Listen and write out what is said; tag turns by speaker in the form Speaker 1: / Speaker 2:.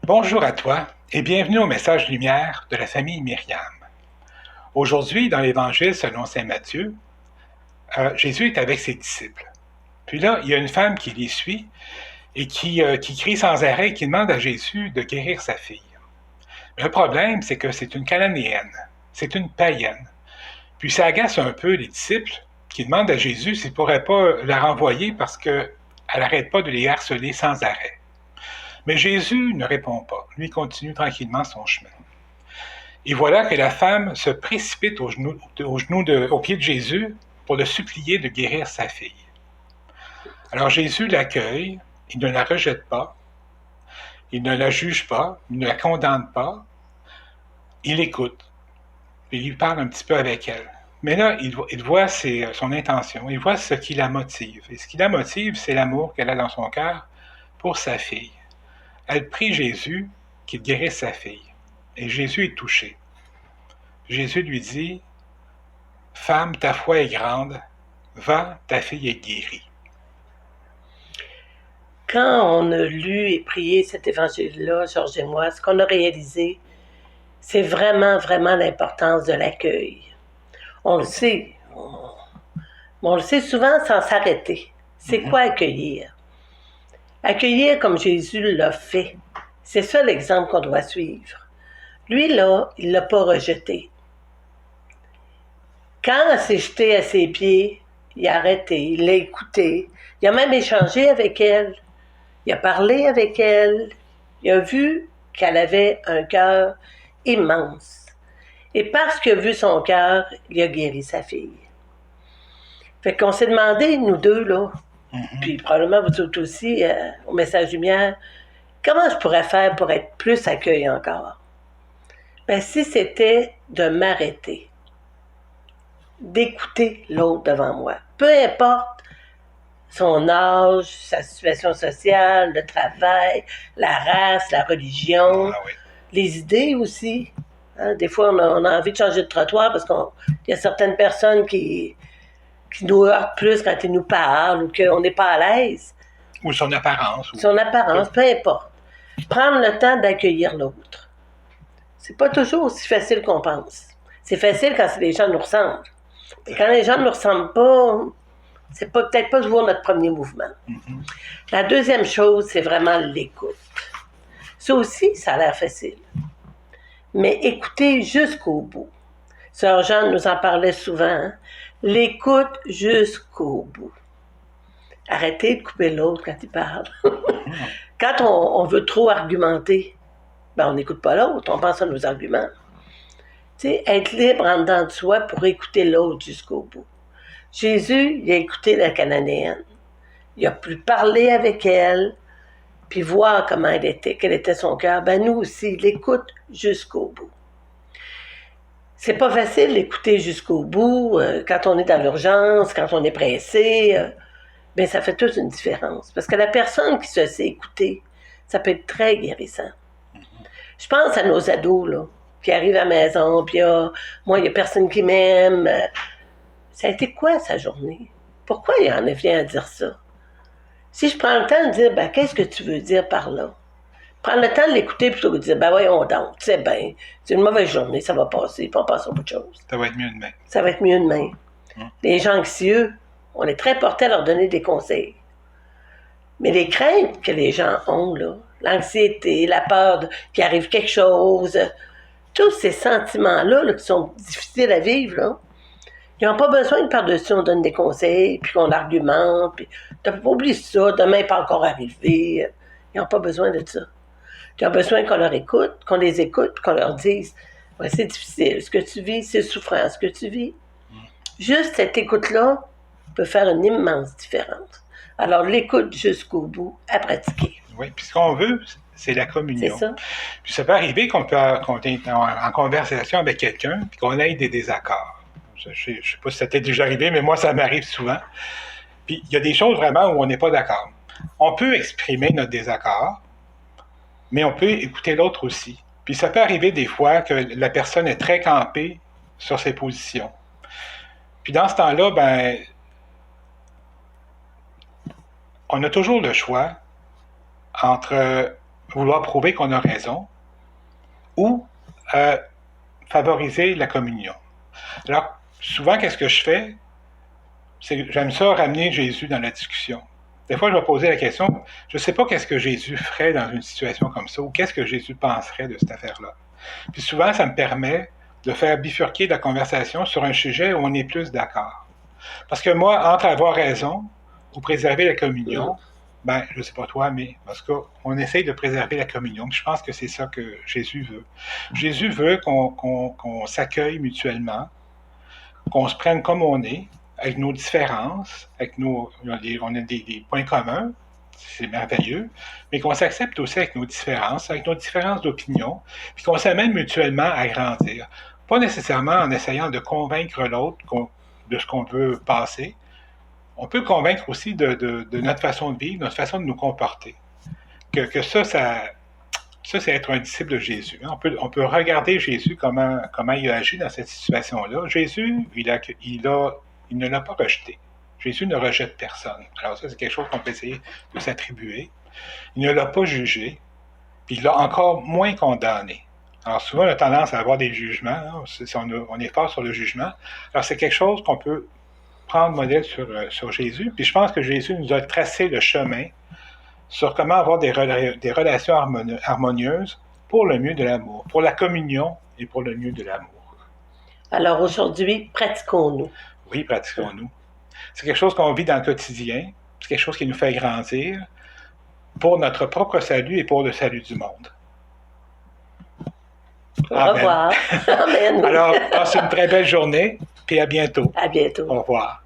Speaker 1: Bonjour à toi et bienvenue au message lumière de la famille Myriam. Aujourd'hui, dans l'Évangile selon saint Matthieu, Jésus est avec ses disciples. Puis là, il y a une femme qui les suit et qui crie sans arrêt et qui demande à Jésus de guérir sa fille. Mais le problème, c'est que c'est une cananéenne, c'est une païenne. Puis ça agace un peu les disciples qui demandent à Jésus s'il ne pourrait pas la renvoyer parce qu'elle n'arrête pas de les harceler sans arrêt. Mais Jésus ne répond pas. Lui continue tranquillement son chemin. Et voilà que la femme se précipite aux pieds de Jésus pour le supplier de guérir sa fille. Alors Jésus l'accueille, il ne la rejette pas, il ne la juge pas, il ne la condamne pas, il l'écoute, puis il lui parle un petit peu avec elle. Mais là, il voit son intention, il voit ce qui la motive. Et ce qui la motive, c'est l'amour qu'elle a dans son cœur pour sa fille. Elle prie Jésus qu'il guérisse sa fille. Et Jésus est touché. Jésus lui dit, « Femme, ta foi est grande, va, ta fille est guérie. »
Speaker 2: Quand on a lu et prié cet évangile-là, Georges et moi, ce qu'on a réalisé, c'est vraiment, vraiment l'importance de l'accueil. On le sait, on le sait souvent sans s'arrêter. C'est quoi accueillir? Accueillir comme Jésus l'a fait. C'est ça l'exemple qu'on doit suivre. Lui, là, il ne l'a pas rejeté. Quand elle s'est jetée à ses pieds, il a arrêté, il l'a écoutée. Il a même échangé avec elle. Il a parlé avec elle. Il a vu qu'elle avait un cœur immense. Et parce qu'il a vu son cœur, il a guéri sa fille. Fait qu'on s'est demandé, nous deux, là, puis probablement vous autres aussi, au Message Lumière, comment je pourrais faire pour être plus accueilli encore? Ben, si c'était de m'arrêter, d'écouter l'autre devant moi, peu importe son âge, sa situation sociale, le travail, la race, la religion, les idées aussi. Hein, des fois, on a envie de changer de trottoir parce qu'il y a certaines personnes qui nous heurtent plus quand ils nous parlent ou qu'on n'est pas à l'aise.
Speaker 1: Ou son apparence.
Speaker 2: Son apparence, peu importe. Prendre le temps d'accueillir l'autre. C'est pas toujours aussi facile qu'on pense. C'est facile quand les gens nous ressemblent. Et quand les gens ne nous ressemblent pas, c'est peut-être pas toujours notre premier mouvement. La deuxième chose, c'est vraiment l'écoute. Ça aussi, ça a l'air facile. Mais écouter jusqu'au bout. Sœur Jeanne nous en parlait souvent. Hein? L'écoute jusqu'au bout. Arrêtez de couper l'autre quand il parle. Quand on veut trop argumenter, ben on n'écoute pas l'autre, on pense à nos arguments. Tu sais, être libre en dedans de soi pour écouter l'autre jusqu'au bout. Jésus, il a écouté la Cananéenne. Il a pu parler avec elle, puis voir comment elle était, quel était son cœur. Ben nous aussi, il écoute jusqu'au bout. C'est pas facile d'écouter jusqu'au bout quand on est dans l'urgence, quand on est pressé. Ben ça fait toute une différence. Parce que la personne qui se sait écouter, ça peut être très guérissant. Je pense à nos ados, là, qui arrivent à la maison, puis moi, il n'y a personne qui m'aime. Ça a été quoi sa journée? Pourquoi il en est venu à dire ça? Si je prends le temps de dire, ben, qu'est-ce que tu veux dire par là? Prendre le temps de l'écouter plutôt que de dire, ben voyons donc, tu sais bien, c'est une mauvaise journée, ça va passer, puis on passe à autre chose.
Speaker 1: Ça va être mieux demain.
Speaker 2: Ça va être mieux demain. Les gens anxieux, on est très portés à leur donner des conseils. Mais les craintes que les gens ont, là, l'anxiété, la peur qu'il arrive quelque chose, tous ces sentiments-là là, qui sont difficiles à vivre, là, ils n'ont pas besoin de par-dessus, on donne des conseils, puis qu'on argumente, puis t'as pas oublié ça, demain n'est pas encore arrivé. Ils n'ont pas besoin de ça. Ils ont besoin qu'on leur écoute, qu'on les écoute, puis qu'on leur dise, ouais, c'est difficile, ce que tu vis, c'est souffrant, ce que tu vis. Juste cette écoute-là peut faire une immense différence. Alors, l'écoute jusqu'au bout, à pratiquer.
Speaker 1: Oui, puis ce qu'on veut, c'est la communion.
Speaker 2: C'est ça.
Speaker 1: Puis ça peut arriver qu'on est en conversation avec quelqu'un, puis qu'on ait des désaccords. Je ne sais pas si ça t'est déjà arrivé, mais moi, ça m'arrive souvent. Puis il y a des choses vraiment où on n'est pas d'accord. On peut exprimer notre désaccord, mais on peut écouter l'autre aussi. Puis ça peut arriver des fois que la personne est très campée sur ses positions. Puis dans ce temps-là, ben, on a toujours le choix entre vouloir prouver qu'on a raison, ou favoriser la communion. Alors, souvent, qu'est-ce que je fais? J'aime ça ramener Jésus dans la discussion. Des fois, je vais poser la question, je ne sais pas qu'est-ce que Jésus ferait dans une situation comme ça, ou qu'est-ce que Jésus penserait de cette affaire-là. Puis souvent, ça me permet de faire bifurquer la conversation sur un sujet où on est plus d'accord. Parce que moi, entre avoir raison ou préserver la communion, ben, je ne sais pas toi, mais parce qu'on essaye de préserver la communion. Puis je pense que c'est ça que Jésus veut. Jésus veut qu'on s'accueille mutuellement, qu'on se prenne comme on est, avec nos différences, avec on a des points communs, c'est merveilleux, mais qu'on s'accepte aussi avec nos différences d'opinion, puis qu'on s'amène mutuellement à grandir. Pas nécessairement en essayant de convaincre l'autre de ce qu'on veut passer. On peut convaincre aussi de notre façon de vivre, notre façon de nous comporter. Que ça c'est être un disciple de Jésus. On peut regarder Jésus, comment il a agi dans cette situation-là. Jésus, il ne l'a pas rejeté. Jésus ne rejette personne. Alors ça, c'est quelque chose qu'on peut essayer de s'attribuer. Il ne l'a pas jugé, puis il l'a encore moins condamné. Alors souvent, on a tendance à avoir des jugements. Hein, on est fort sur le jugement. Alors c'est quelque chose qu'on peut prendre modèle sur Jésus. Puis je pense que Jésus nous a tracé le chemin sur comment avoir des relations harmonieuses pour le mieux de l'amour, pour la communion et pour le mieux de l'amour.
Speaker 2: Alors aujourd'hui, pratiquons-nous.
Speaker 1: Oui, pratiquons-nous. C'est quelque chose qu'on vit dans le quotidien, c'est quelque chose qui nous fait grandir pour notre propre salut et pour le salut du monde.
Speaker 2: Au revoir.
Speaker 1: Amen. Alors, passez une très belle journée, puis à bientôt.
Speaker 2: À bientôt.
Speaker 1: Au revoir.